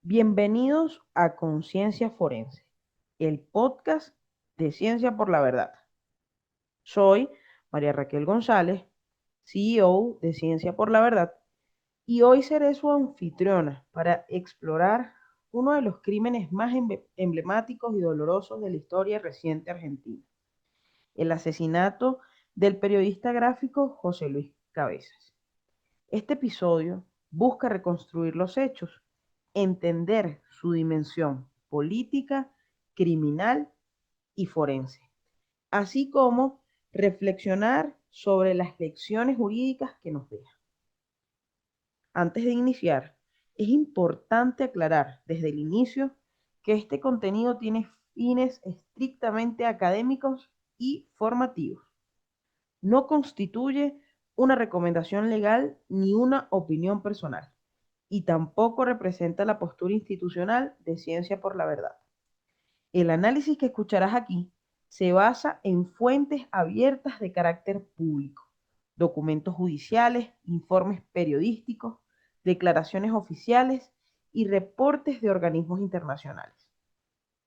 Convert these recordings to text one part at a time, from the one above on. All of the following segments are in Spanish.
Bienvenidos a Conciencia Forense, el podcast de Ciencia por la Verdad. Soy María Raquel González, CEO de Ciencia por la Verdad, y hoy seré su anfitriona para explorar uno de los crímenes más emblemáticos y dolorosos de la historia reciente argentina, el asesinato del periodista gráfico José Luis Cabezas. Este episodio busca reconstruir los hechos, entender su dimensión política, criminal y forense, así como reflexionar sobre las lecciones jurídicas que nos deja. Antes de iniciar, es importante aclarar desde el inicio que este contenido tiene fines estrictamente académicos y formativos. No constituye una recomendación legal ni una opinión personal, y tampoco representa la postura institucional de Ciencia por la Verdad. El análisis que escucharás aquí se basa en fuentes abiertas de carácter público, documentos judiciales, informes periodísticos, declaraciones oficiales y reportes de organismos internacionales.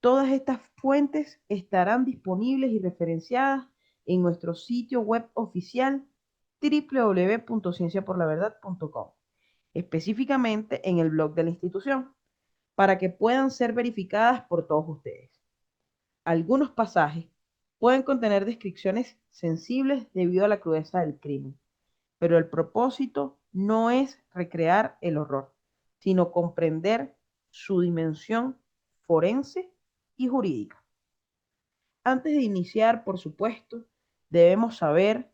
Todas estas fuentes estarán disponibles y referenciadas en nuestro sitio web oficial www.cienciaporlaverdad.com, específicamente en el blog de la institución, para que puedan ser verificadas por todos ustedes. Algunos pasajes pueden contener descripciones sensibles debido a la crudeza del crimen, pero el propósito no es recrear el horror, sino comprender su dimensión forense y jurídica. Antes de iniciar, por supuesto, debemos saber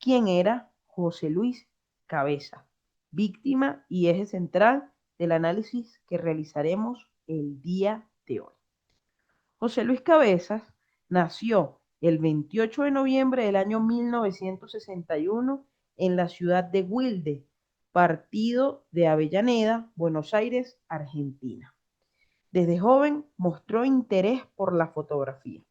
quién era José Luis Cabeza, víctima y eje central del análisis que realizaremos el día de hoy. José Luis Cabezas nació el 28 de noviembre del año 1961 en la ciudad de Wilde, partido de Avellaneda, Buenos Aires, Argentina. Desde joven mostró interés por la fotografía,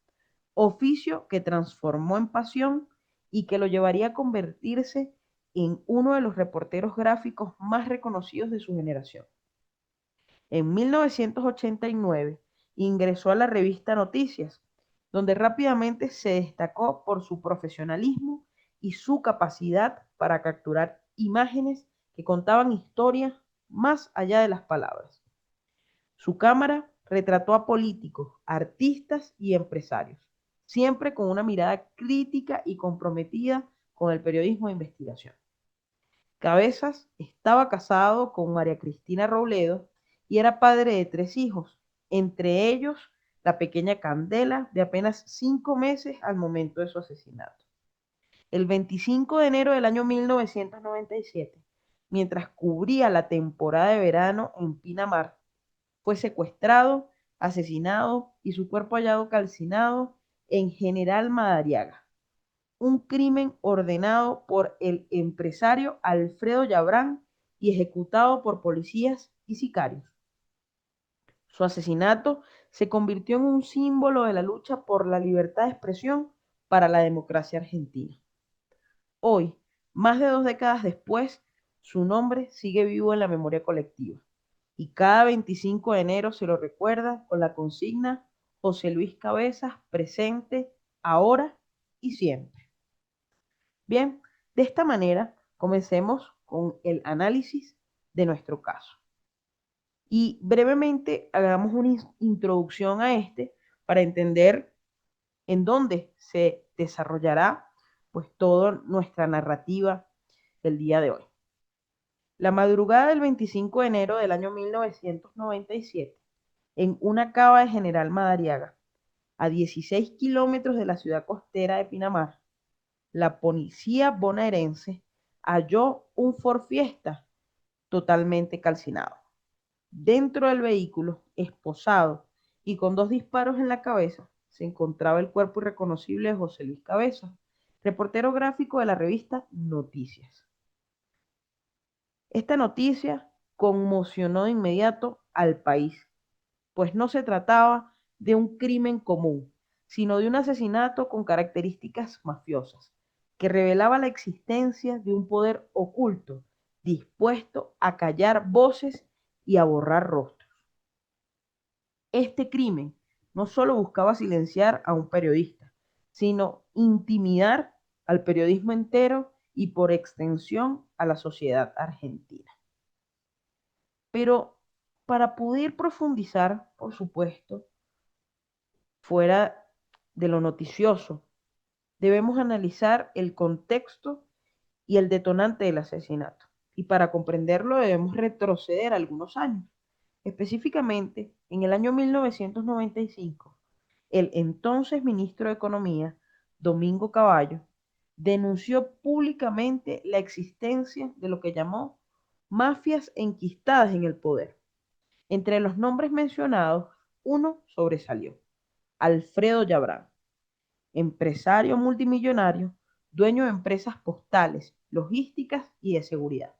oficio que transformó en pasión y que lo llevaría a convertirse en uno de los reporteros gráficos más reconocidos de su generación. En 1989 ingresó a la revista Noticias, donde rápidamente se destacó por su profesionalismo y su capacidad para capturar imágenes que contaban historias más allá de las palabras. Su cámara retrató a políticos, artistas y empresarios, siempre con una mirada crítica y comprometida con el periodismo de investigación. Cabezas estaba casado con María Cristina Robledo y era padre de 3 hijos, entre ellos la pequeña Candela, de apenas 5 meses al momento de su asesinato. El 25 de enero del año 1997, mientras cubría la temporada de verano en Pinamar, fue secuestrado, asesinado y su cuerpo hallado calcinado en General Madariaga, un crimen ordenado por el empresario Alfredo Yabrán y ejecutado por policías y sicarios. Su asesinato se convirtió en un símbolo de la lucha por la libertad de expresión para la democracia argentina. Hoy, más de 2 décadas después, su nombre sigue vivo en la memoria colectiva y cada 25 de enero se lo recuerda con la consigna José Luis Cabezas presente ahora y siempre. Bien, de esta manera comencemos con el análisis de nuestro caso. Y brevemente hagamos una introducción a este para entender en dónde se desarrollará pues toda nuestra narrativa del día de hoy. La madrugada del 25 de enero del año 1997, en una cava de General Madariaga, a 16 kilómetros de la ciudad costera de Pinamar, la policía bonaerense halló un Ford Fiesta totalmente calcinado. Dentro del vehículo, esposado y con 2 disparos en la cabeza, se encontraba el cuerpo irreconocible de José Luis Cabeza, reportero gráfico de la revista Noticias. Esta noticia conmocionó de inmediato al país, pues no se trataba de un crimen común, sino de un asesinato con características mafiosas, que revelaba la existencia de un poder oculto dispuesto a callar voces y a borrar rostros. Este crimen no solo buscaba silenciar a un periodista, sino intimidar al periodismo entero y por extensión a la sociedad argentina. Pero para poder profundizar, por supuesto, fuera de lo noticioso, debemos analizar el contexto y el detonante del asesinato. Y para comprenderlo debemos retroceder algunos años. Específicamente, en el año 1995, el entonces ministro de Economía, Domingo Cavallo, denunció públicamente la existencia de lo que llamó mafias enquistadas en el poder. Entre los nombres mencionados, uno sobresalió: Alfredo Yabrán, empresario multimillonario, dueño de empresas postales, logísticas y de seguridad.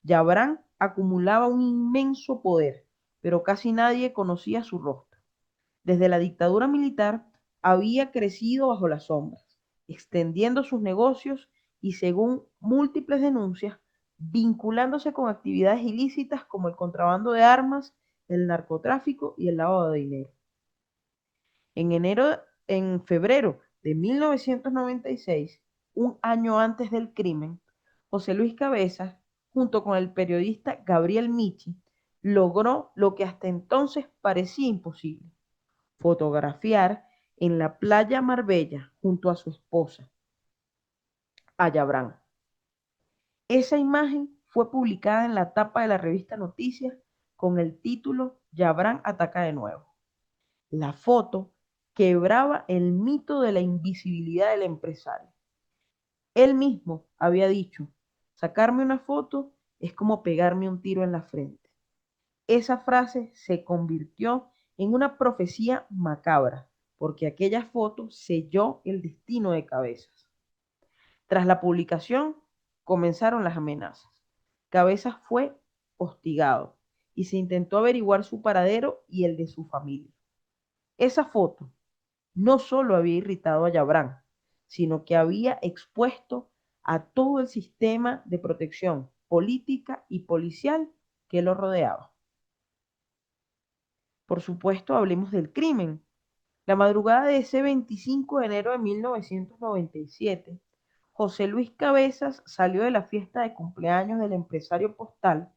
Yabrán acumulaba un inmenso poder, pero casi nadie conocía su rostro. Desde la dictadura militar había crecido bajo las sombras, extendiendo sus negocios y, según múltiples denuncias, vinculándose con actividades ilícitas como el contrabando de armas, el narcotráfico y el lavado de dinero. En enero, en febrero de 1996, un año antes del crimen, José Luis Cabezas, junto con el periodista Gabriel Michi, logró lo que hasta entonces parecía imposible: fotografiar en la playa Marbella junto a su esposa, Ayabrán. Esa imagen fue publicada en la tapa de la revista Noticias con el título Yabrán ataca de nuevo. La foto quebraba el mito de la invisibilidad del empresario. Él mismo había dicho: sacarme una foto es como pegarme un tiro en la frente. Esa frase se convirtió en una profecía macabra, porque aquella foto selló el destino de Cabezas. Tras la publicación, comenzaron las amenazas. Cabezas fue hostigado y se intentó averiguar su paradero y el de su familia. Esa foto no solo había irritado a Yabrán, sino que había expuesto a todo el sistema de protección política y policial que lo rodeaba. Por supuesto, hablemos del crimen. La madrugada de ese 25 de enero de 1997, José Luis Cabezas salió de la fiesta de cumpleaños del empresario postal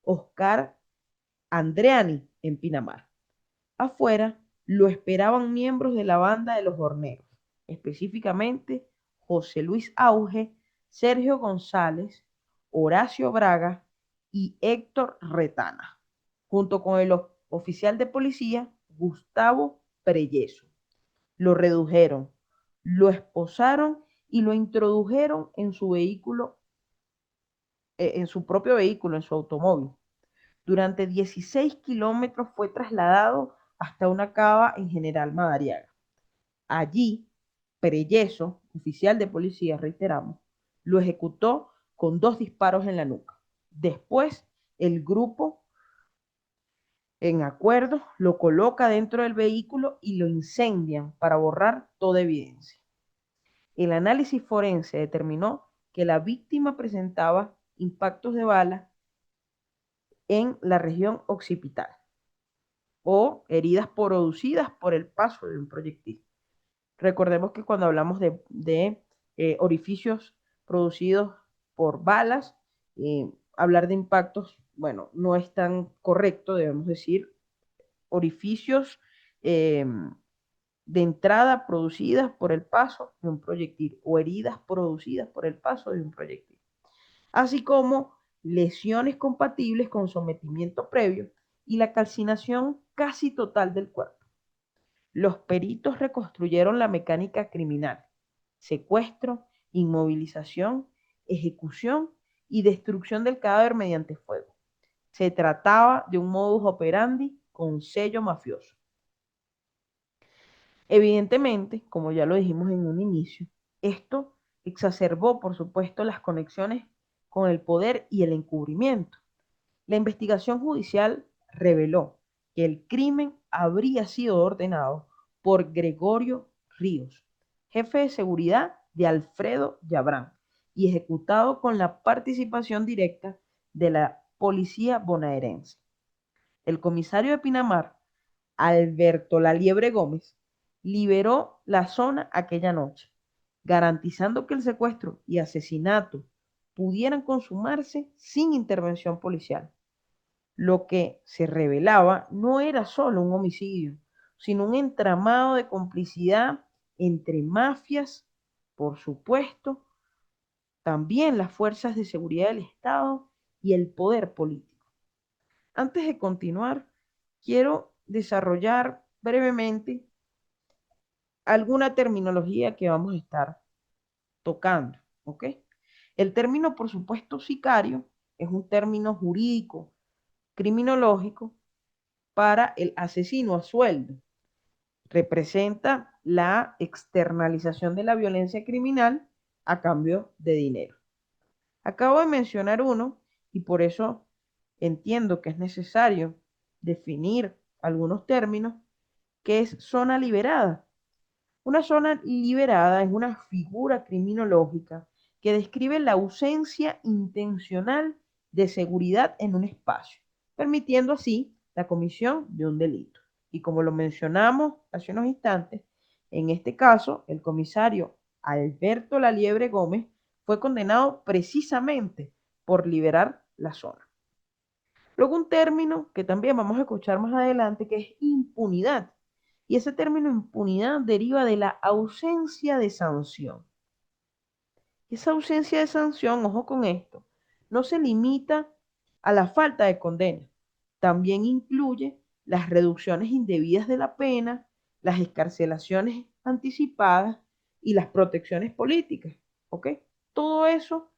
Oscar Andreani en Pinamar. Afuera lo esperaban miembros de la banda de los Horneros, específicamente José Luis Auge, Sergio González, Horacio Braga y Héctor Retana, junto con el oficial de policía Gustavo Preyeso. Lo redujeron, lo esposaron y lo introdujeron en su vehículo, en su propio vehículo, en su automóvil. Durante 16 kilómetros fue trasladado hasta una cava en General Madariaga. Allí, Preyeso, oficial de policía, reiteramos, lo ejecutó con 2 disparos en la nuca. Después, el grupo, en acuerdo, lo coloca dentro del vehículo y lo incendian para borrar toda evidencia. El análisis forense determinó que la víctima presentaba impactos de bala en la región occipital o heridas producidas por el paso de un proyectil. Recordemos que cuando hablamos de orificios producidos por balas, hablar de impactos, bueno, no es tan correcto, debemos decir orificios eh, de entrada producidas por el paso de un proyectil o heridas producidas por el paso de un proyectil, así como lesiones compatibles con sometimiento previo y la calcinación casi total del cuerpo. Los peritos reconstruyeron la mecánica criminal: secuestro, inmovilización, ejecución y destrucción del cadáver mediante fuego. Se trataba de un modus operandi con sello mafioso. Evidentemente, como ya lo dijimos en un inicio, esto exacerbó, por supuesto, las conexiones con el poder y el encubrimiento. La investigación judicial reveló que el crimen habría sido ordenado por Gregorio Ríos, jefe de seguridad de Alfredo Yabrán, y ejecutado con la participación directa de la policía bonaerense. El comisario de Pinamar, Alberto La Liebre Gómez, liberó la zona aquella noche, garantizando que el secuestro y asesinato pudieran consumarse sin intervención policial. Lo que se revelaba no era solo un homicidio, sino un entramado de complicidad entre mafias, por supuesto, también las fuerzas de seguridad del Estado y el poder político. Antes de continuar, quiero desarrollar brevemente alguna terminología que vamos a estar tocando, ¿ok? El término, por supuesto, sicario es un término jurídico, criminológico para el asesino a sueldo. Representa la externalización de la violencia criminal a cambio de dinero. Acabo de mencionar uno y por eso entiendo que es necesario definir algunos términos, que es zona liberada. Una zona liberada es una figura criminológica que describe la ausencia intencional de seguridad en un espacio, permitiendo así la comisión de un delito. Y como lo mencionamos hace unos instantes, en este caso, el comisario Alberto La Liebre Gómez fue condenado precisamente por liberar la zona. Luego un término que también vamos a escuchar más adelante, que es impunidad. Y ese término impunidad deriva de la ausencia de sanción. Esa ausencia de sanción, ojo con esto, no se limita a la falta de condena. También incluye las reducciones indebidas de la pena, las excarcelaciones anticipadas y las protecciones políticas. ¿Ok? Todo eso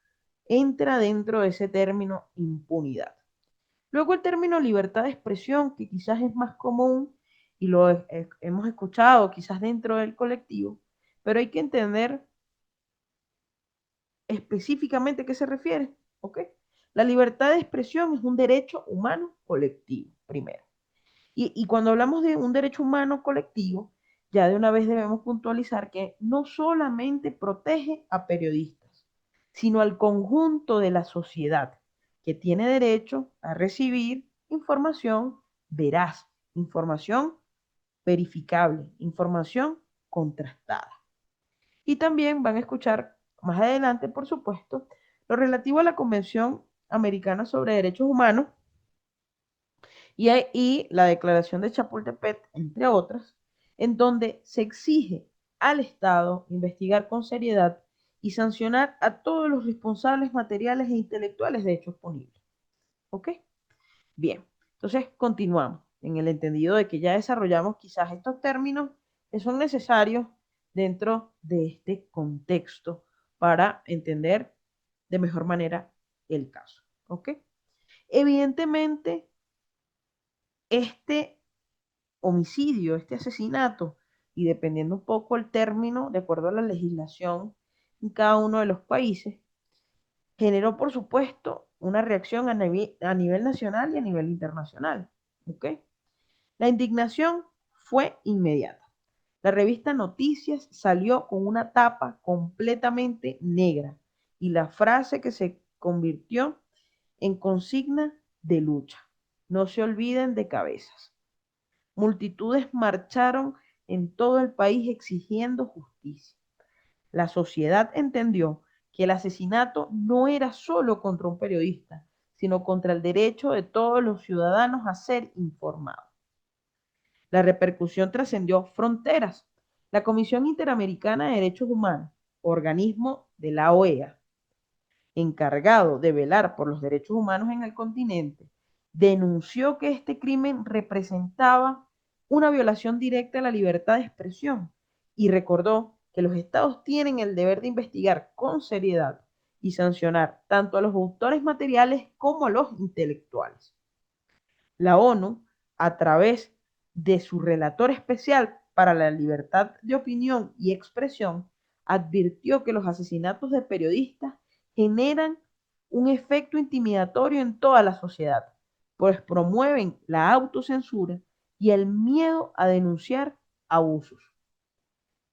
entra dentro de ese término impunidad. Luego el término libertad de expresión, que quizás es más común y lo hemos escuchado quizás dentro del colectivo, pero hay que entender específicamente a qué se refiere, ¿ok? La libertad de expresión es un derecho humano colectivo, primero. Y cuando hablamos de un derecho humano colectivo, ya de una vez debemos puntualizar que no solamente protege a periodistas, sino al conjunto de la sociedad que tiene derecho a recibir información veraz, información verificable, información contrastada. Y también van a escuchar más adelante, por supuesto, lo relativo a la Convención Americana sobre Derechos Humanos y la Declaración de Chapultepec, entre otras, en donde se exige al Estado investigar con seriedad y sancionar a todos los responsables materiales e intelectuales de hechos punibles. ¿Ok? Bien, entonces continuamos en el entendido de que ya desarrollamos quizás estos términos que son necesarios dentro de este contexto para entender de mejor manera el caso. ¿Ok? Evidentemente, este homicidio, este asesinato, y dependiendo un poco el término, de acuerdo a la legislación en cada uno de los países, generó, por supuesto, una reacción a nivel nacional y a nivel internacional. ¿Ok? La indignación fue inmediata. La revista Noticias salió con una tapa completamente negra y la frase que se convirtió en consigna de lucha. No se olviden de cabezas. Multitudes marcharon en todo el país exigiendo justicia. La sociedad entendió que el asesinato no era solo contra un periodista, sino contra el derecho de todos los ciudadanos a ser informados. La repercusión trascendió fronteras. La Comisión Interamericana de Derechos Humanos, organismo de la OEA, encargado de velar por los derechos humanos en el continente, denunció que este crimen representaba una violación directa a la libertad de expresión y recordó que los estados tienen el deber de investigar con seriedad y sancionar tanto a los autores materiales como a los intelectuales. La ONU, a través de su relator especial para la libertad de opinión y expresión, advirtió que los asesinatos de periodistas generan un efecto intimidatorio en toda la sociedad, pues promueven la autocensura y el miedo a denunciar abusos.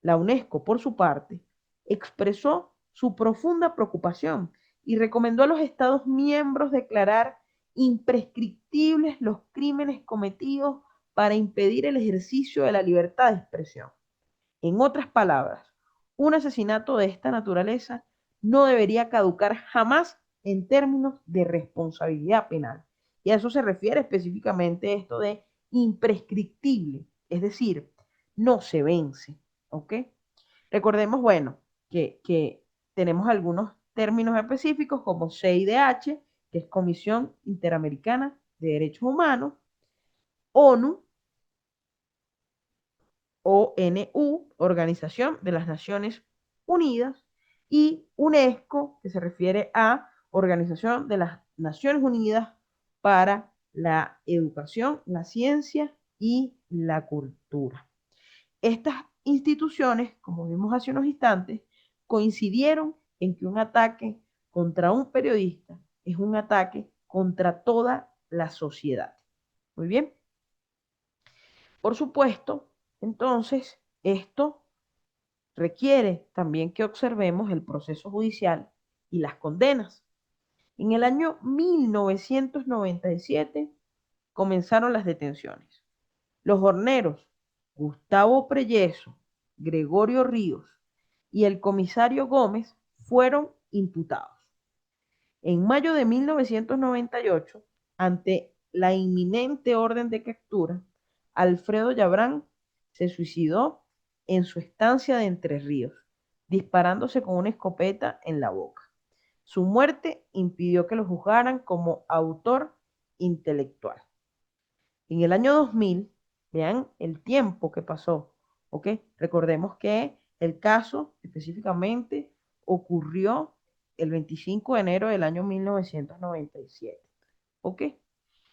La UNESCO, por su parte, expresó su profunda preocupación y recomendó a los Estados miembros declarar imprescriptibles los crímenes cometidos para impedir el ejercicio de la libertad de expresión. En otras palabras, un asesinato de esta naturaleza no debería caducar jamás en términos de responsabilidad penal. Y a eso se refiere específicamente esto de imprescriptible, es decir, no se vence. ¿Ok? Recordemos, bueno, que tenemos algunos términos específicos como CIDH, que es Comisión Interamericana de Derechos Humanos, ONU, ONU, Organización de las Naciones Unidas, y UNESCO, que se refiere a Organización de las Naciones Unidas para la Educación, la Ciencia y la Cultura. Estas instituciones, como vimos hace unos instantes, coincidieron en que un ataque contra un periodista es un ataque contra toda la sociedad. Muy bien. Por supuesto, entonces, esto requiere también que observemos el proceso judicial y las condenas. En el año 1997 comenzaron las detenciones. Los horneros Gustavo Preyeso, Gregorio Ríos y el comisario Gómez fueron imputados. En mayo de 1998, ante la inminente orden de captura, Alfredo Yabrán se suicidó en su estancia de Entre Ríos, disparándose con una escopeta en la boca. Su muerte impidió que lo juzgaran como autor intelectual. En el año 2000, vean el tiempo que pasó, ¿ok? Recordemos que el caso específicamente ocurrió el 25 de enero del año 1997, ¿ok?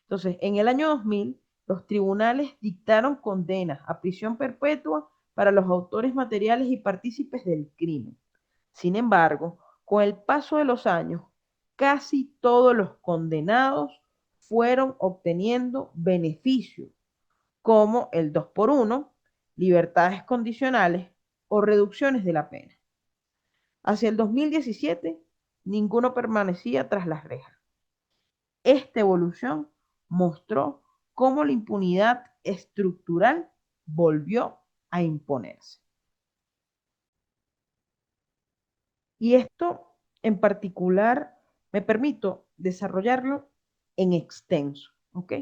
Entonces, en el año 2000, los tribunales dictaron condenas a prisión perpetua para los autores materiales y partícipes del crimen. Sin embargo, con el paso de los años, casi todos los condenados fueron obteniendo beneficios como el 2 por 1, libertades condicionales o reducciones de la pena. Hacia el 2017, ninguno permanecía tras las rejas. Esta evolución mostró cómo la impunidad estructural volvió a imponerse. Y esto en particular me permito desarrollarlo en extenso, ¿ok?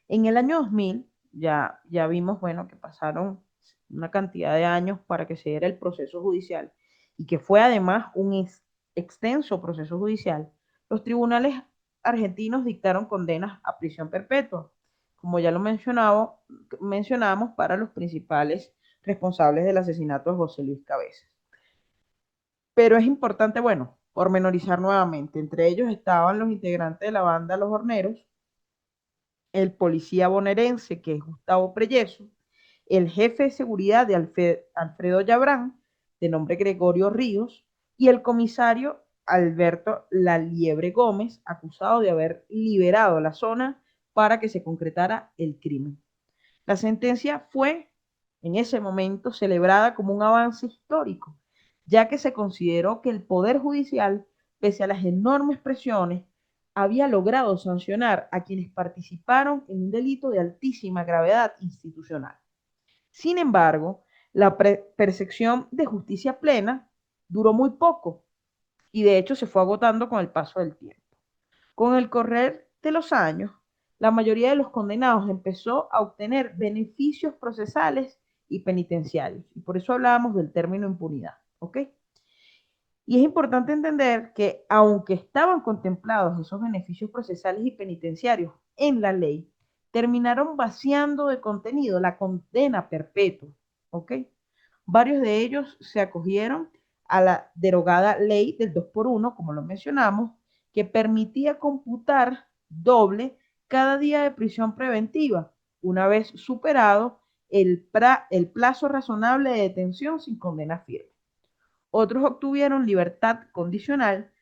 En el año 2000 ya vimos, bueno, que pasaron una cantidad de años para que se diera el proceso judicial y que fue además un extenso proceso judicial. Los tribunales argentinos dictaron condenas a prisión perpetua, como ya lo mencionamos para los principales responsables del asesinato de José Luis Cabezas. Pero es importante, bueno, pormenorizar nuevamente. Entre ellos estaban los integrantes de la banda Los Horneros, el policía bonaerense, que es Gustavo Preyeso, el jefe de seguridad de Alfredo Yabrán, de nombre Gregorio Ríos, y el comisario Alberto La Liebre Gómez, acusado de haber liberado la zona para que se concretara el crimen. La sentencia fue, en ese momento, celebrada como un avance histórico, ya que se consideró que el Poder Judicial, pese a las enormes presiones, había logrado sancionar a quienes participaron en un delito de altísima gravedad institucional. Sin embargo, la percepción de justicia plena duró muy poco y de hecho se fue agotando con el paso del tiempo. Con el correr de los años, la mayoría de los condenados empezó a obtener beneficios procesales y penitenciarios. Y por eso hablábamos del término impunidad. ¿Ok? Y es importante entender que aunque estaban contemplados esos beneficios procesales y penitenciarios en la ley, terminaron vaciando de contenido la condena perpetua. ¿Ok? Varios de ellos se acogieron a la derogada ley del 2 por 1, como lo mencionamos, que permitía computar doble cada día de prisión preventiva, una vez superado el plazo razonable de detención sin condena firme. Otros obtuvieron libertad condicional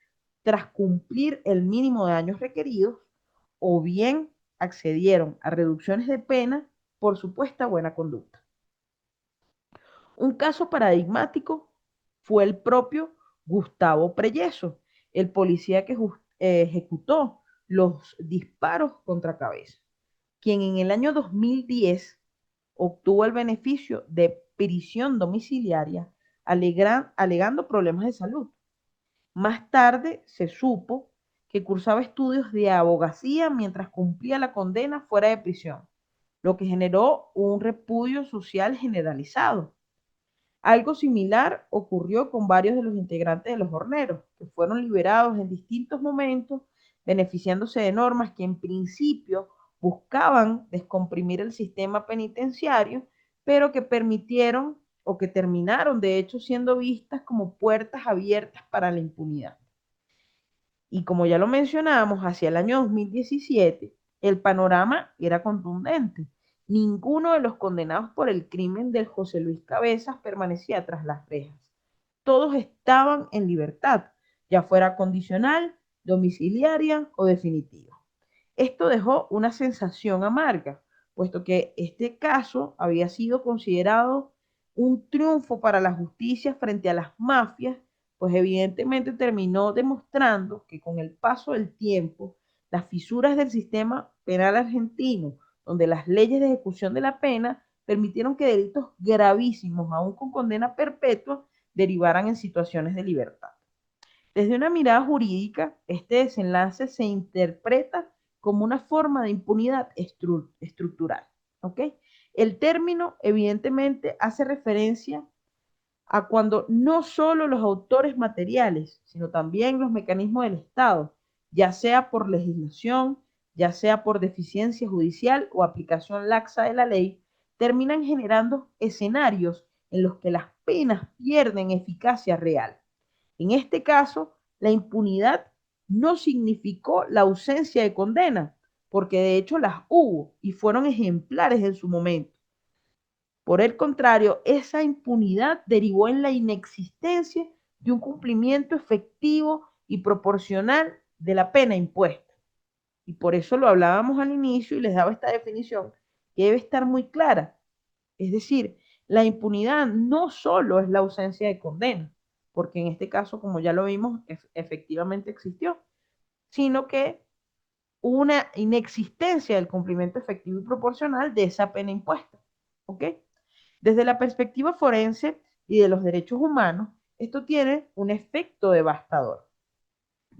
tras cumplir el mínimo de años requeridos o bien accedieron a reducciones de pena por supuesta buena conducta. Un caso paradigmático fue el propio Gustavo Preyeso, el policía que ejecutó los disparos contra Cabeza, quien en el año 2010 obtuvo el beneficio de prisión domiciliaria alegando problemas de salud. Más tarde se supo que cursaba estudios de abogacía mientras cumplía la condena fuera de prisión, lo que generó un repudio social generalizado. Algo similar ocurrió con varios de los integrantes de los horneros, que fueron liberados en distintos momentos, beneficiándose de normas que en principio buscaban descomprimir el sistema penitenciario, pero que permitieron o que terminaron de hecho siendo vistas como puertas abiertas para la impunidad. Y como ya lo mencionamos, hacia el año 2017, el panorama era contundente. Ninguno de los condenados por el crimen del José Luis Cabezas permanecía tras las rejas. Todos estaban en libertad, ya fuera condicional, domiciliaria o definitiva. Esto dejó una sensación amarga, puesto que este caso había sido considerado un triunfo para la justicia frente a las mafias, pues evidentemente terminó demostrando que con el paso del tiempo, las fisuras del sistema penal argentino, donde las leyes de ejecución de la pena permitieron que delitos gravísimos, aún con condena perpetua, derivaran en situaciones de libertad. Desde una mirada jurídica, este desenlace se interpreta como una forma de impunidad estructural. ¿Ok? El término evidentemente hace referencia a cuando no solo los autores materiales, sino también los mecanismos del Estado, ya sea por legislación, ya sea por deficiencia judicial o aplicación laxa de la ley, terminan generando escenarios en los que las penas pierden eficacia real. En este caso, la impunidad no significó la ausencia de condena, porque de hecho las hubo y fueron ejemplares en su momento. Por el contrario, esa impunidad derivó en la inexistencia de un cumplimiento efectivo y proporcional de la pena impuesta. Y por eso lo hablábamos al inicio y les daba esta definición que debe estar muy clara. Es decir, la impunidad no solo es la ausencia de condena, porque en este caso, como ya lo vimos, efectivamente existió, sino que una inexistencia del cumplimiento efectivo y proporcional de esa pena impuesta. ¿Ok? Desde la perspectiva forense y de los derechos humanos, esto tiene un efecto devastador,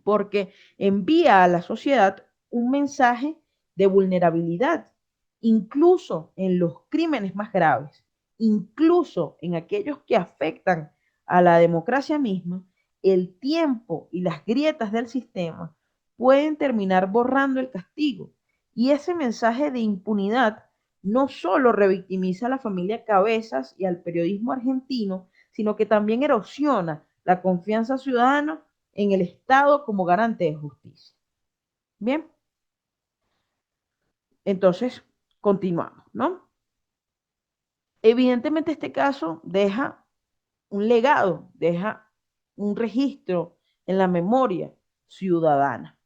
porque envía a la sociedad un mensaje de vulnerabilidad, incluso en los crímenes más graves, incluso en aquellos que afectan a la democracia misma, el tiempo y las grietas del sistema pueden terminar borrando el castigo. Y ese mensaje de impunidad no solo revictimiza a la familia Cabezas y al periodismo argentino, sino que también erosiona la confianza ciudadana en el Estado como garante de justicia. Bien, entonces continuamos, ¿no? Evidentemente este caso deja un legado, deja un registro en la memoria ciudadana.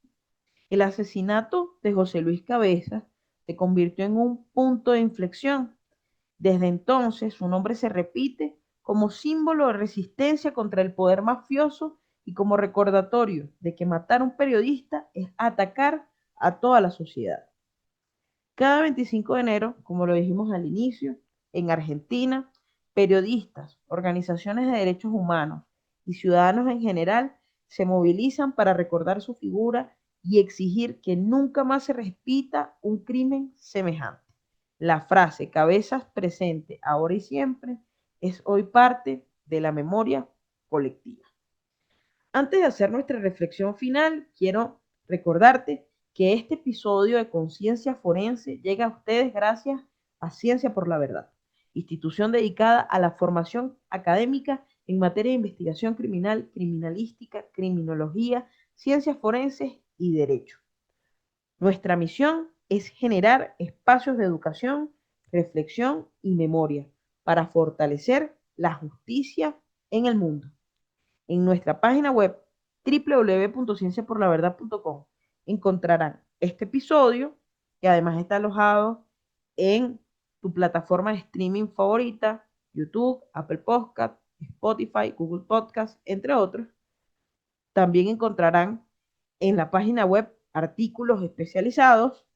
El asesinato de José Luis Cabezas se convirtió en un punto de inflexión. Desde entonces su nombre se repite como símbolo de resistencia contra el poder mafioso y como recordatorio de que matar a un periodista es atacar a toda la sociedad. Cada 25 de enero, como lo dijimos al inicio, en Argentina, periodistas, organizaciones de derechos humanos y ciudadanos en general se movilizan para recordar su figura y exigir que nunca más se repita un crimen semejante. La frase cabezas presente ahora y siempre es hoy parte de la memoria colectiva. Antes de hacer nuestra reflexión final, quiero recordarte que este episodio de Conciencia Forense llega a ustedes gracias a Ciencia por la Verdad, institución dedicada a la formación académica en materia de investigación criminal, criminalística, criminología, ciencias forenses y derecho. Nuestra misión es generar espacios de educación, reflexión y memoria para fortalecer la justicia en el mundo. En nuestra página web www.cienciaporlaverdad.com encontrarán este episodio, que además está alojado en tu plataforma de streaming favorita, YouTube, Apple Podcast, Spotify, Google Podcast, entre otros. También encontrarán en la página web artículos especializados,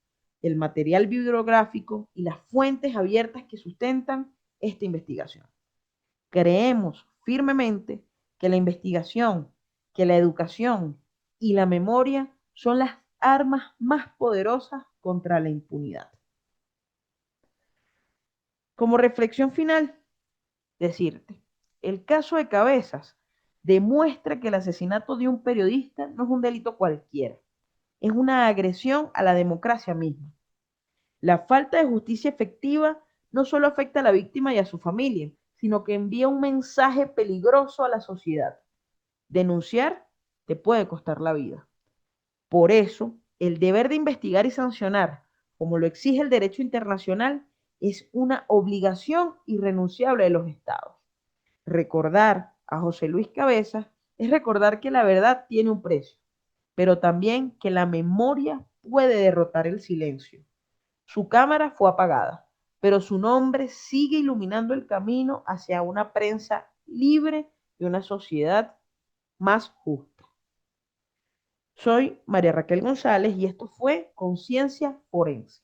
el material bibliográfico y las fuentes abiertas que sustentan esta investigación. Creemos firmemente que la investigación, que la educación y la memoria son las armas más poderosas contra la impunidad. Como reflexión final, decirte, el caso de Cabezas demuestra que el asesinato de un periodista no es un delito cualquiera, es una agresión a la democracia misma. La falta de justicia efectiva no solo afecta a la víctima y a su familia, sino que envía un mensaje peligroso a la sociedad. Denunciar te puede costar la vida. Por eso, el deber de investigar y sancionar, como lo exige el derecho internacional, es una obligación irrenunciable de los estados. Recordar a José Luis Cabezas es recordar que la verdad tiene un precio, pero también que la memoria puede derrotar el silencio. Su cámara fue apagada, pero su nombre sigue iluminando el camino hacia una prensa libre y una sociedad más justa. Soy María Raquel González y esto fue Conciencia Forense.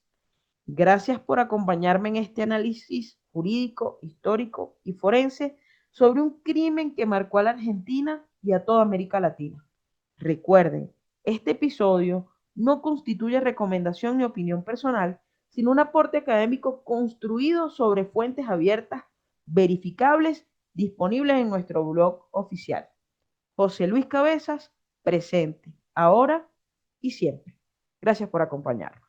Gracias por acompañarme en este análisis jurídico, histórico y forense sobre un crimen que marcó a la Argentina y a toda América Latina. Recuerden, este episodio no constituye recomendación ni opinión personal, sino un aporte académico construido sobre fuentes abiertas, verificables, disponibles en nuestro blog oficial. José Luis Cabezas, presente, ahora y siempre. Gracias por acompañarnos.